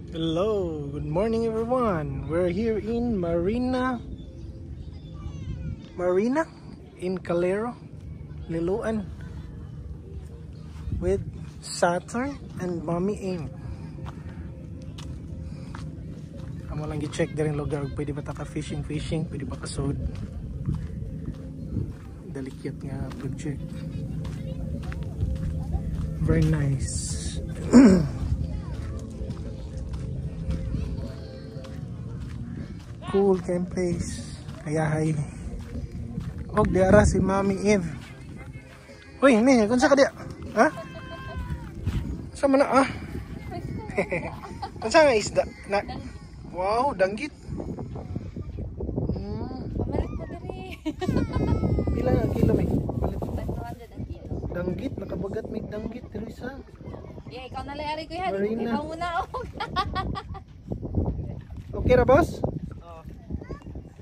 Hello, good morning everyone. We're here in Marina in Calero, Liloan with Saturn and Mommy Aim. Amo lang gi-check din lugar pwede ba ta ka fishing, pwede ba ka sod. Dalikyat nga project. Very nice. Cool camp place. Kayahay. Og diara si Mommy Eve. Uy, ni, kunsa ka dia? Ha? Sama na ah. Kunsa nga isda? Na. Wow, danggit. Pamalit pa diri. Pila nga kilo may? Palit. 500 ang kilo. Danggit, nakabagat may danggit diri sa. Yeah, ikaw na lang ari ko yan. Marina. Ikaw muna og. Okay ra boss?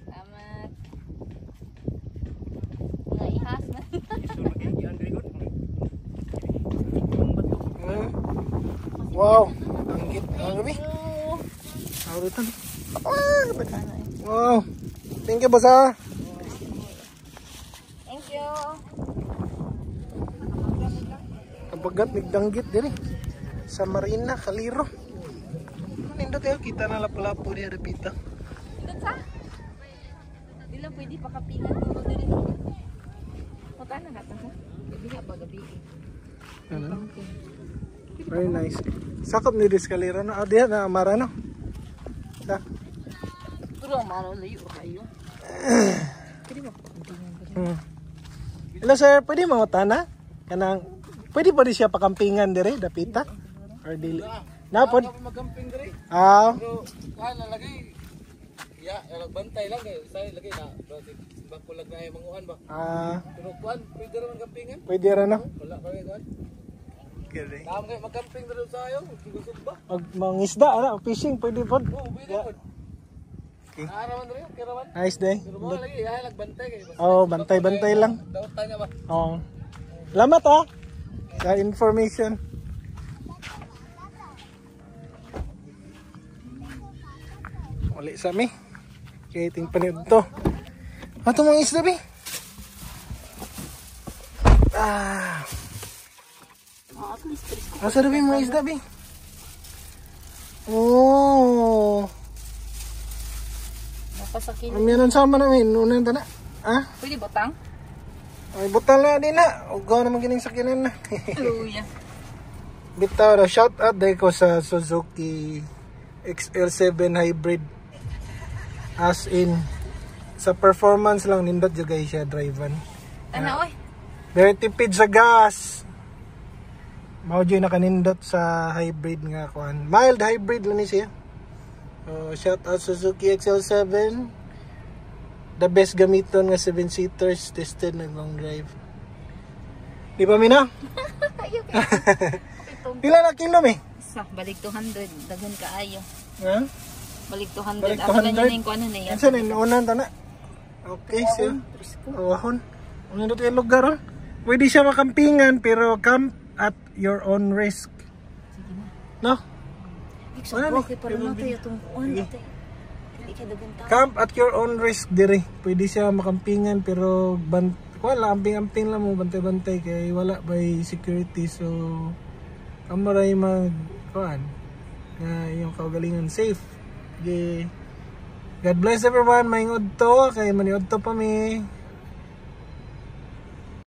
Salamat. Nga ihas man. Wow, danggit. Ang gabi. Aurutan. Wow. Thank you boss ah. Thank you. Kabagat may danggit diri sa Marina, Calero. Nindot kayo kita na lapu-lapu di ada pita. Dito sa? Di lang pwede pakapingan ko diri. Punta na natin ha. Gabi na ba gabi? Ano? Very nice. Sakop ni dis Calero no. Diha na Amara no. Sa. Pero maro layo kayo. Pwede ba pakapingan ko? Hello sir, pwede mangutana? Kanang pwede pa di siya pakampingan diri dapita? Or dili? Napod? Magamping diri. Pero Kuan na lagi. Ya, nagbantay lang kay say lagi na. Bako lag na ay manguan ba. Pero kuan pwede ra man gampingan. pwede ra no. Wala pa kuan. Kere. Tama kay magamping diri sayo, gusog ba? Og mangisda ana, fishing pwede pod. Oo, pwede pod. Okay. Ara man diri, kira man. Nice day. Pero mo lagi ay nagbantay kay. Oh, bantay-bantay lang. Daot tanya ba? Oh. Salamat ah sa information. Uli sa mi. Kaya ting panid to. Ato mga isda bi. Asa na bi mga isda bi? Oh. Napasakin. Meron sama namin. Unang tana. Ah? Pwede botang? Ay, butal na din na. Ugaw naman gining sakinan na. Hallelujah. Bitaw na. Shout out dahil ko sa Suzuki XL7 Hybrid. As in, sa performance lang nindot yung guys siya drivean. Ano oy? Very tipid sa gas. Mao dyan nakanindot sa hybrid nga kuan. Mild hybrid lang ni siya. So, shout out Suzuki XL7. The best gamiton nga 7-seaters tested na long drive. Di ba Mina? Pila na kilo mi? Sa balik 200 daghan kaayo. Ha? Balik 200. Balik Ako ganyan 200? yung kuano na yan. Ansa na inuunan ta na? Okay, sir. Awahon. Ano dito yung lugar? Oh? Pwede siya makampingan pero camp at your own risk. No? Wala ni. Para natin itong kuan natin. Hindi ka dagan tao. Camp at your own risk dire. Pwede siya makampingan pero wala, amping-amping lang mo, bantay-bantay kay wala by security. So kamaray mag kuan na yung kaugalingan safe. Okay. God bless everyone. Maingod to kay maniod to pa mi.